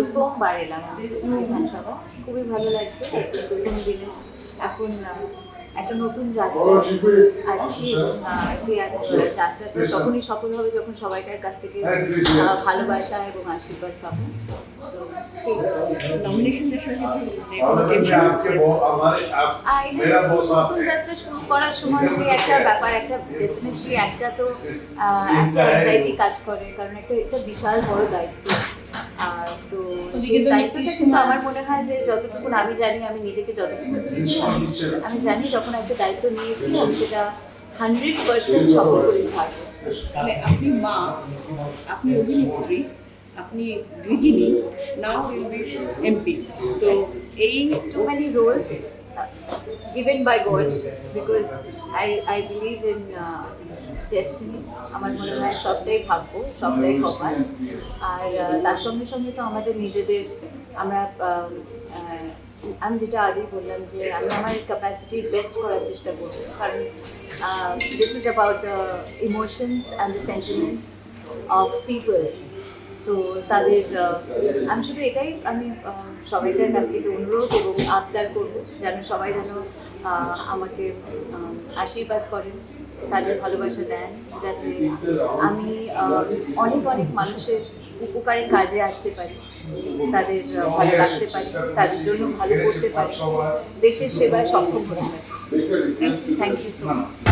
প্রথমবার এলাম বিধানসভা, খুবই ভালো লাগছে। আজকে প্রথম দিনে এখন একটা নতুন যাত্রা আসছি এবং সেই যাত্রাটা তখনই সফল হবে যখন সবাইকার কাছ থেকে ভালোবাসা এবং আশীর্বাদ পাবো। নতুন যাত্রা শুরু করার সময় যে একটা ব্যাপার, একটা ডেফিনেটলি একটা তো একটা অ্যাংজাইটি কাজ করে, কারণ একটা বিশাল বড় দায়িত্ব। তো সেই দায়িত্বটা কিন্তু আমার মনে হয় যে যতটুকু আমি জানি, আমি নিজেকে যতটুকু চিনি, আমি জানি যখন একটা দায়িত্ব নিয়েছি আমি সেটা 100% সফল করে থাকবো। মানে আপনি মা, আপনি অভিনেত্রী, আপনি গৃহিণী, নাও উইল বি এমপি। তো এই too many roles given by God, because I believe in destiny. আমার মনে হয় সবটাই ভাগ্য, সবটাই কপাল। আর তার সঙ্গে সঙ্গে তো আমাদের নিজেদের আমরা আমি যেটা আগেই বললাম যে আমি আমার ক্যাপাসিটি বেস্ট করার চেষ্টা করব, কারণ this is about the emotions and the sentiments of people. তো তাদের আমি শুধু এটাই আমি সবাইকার কাছ থেকে অনুরোধ এবং আবদার করবো যেন সবাই যেন আমাকে আশীর্বাদ করেন, তাদের ভালোবাসা দেন, যাতে আমি অনেক অনেক মানুষের উপকারের কাজে আসতে পারি, তাদের ভালো রাখতে পারি, তাদের জন্য ভালো করতে পারি, দেশের সেবায় সক্ষম হতে পারি। Thank you so much.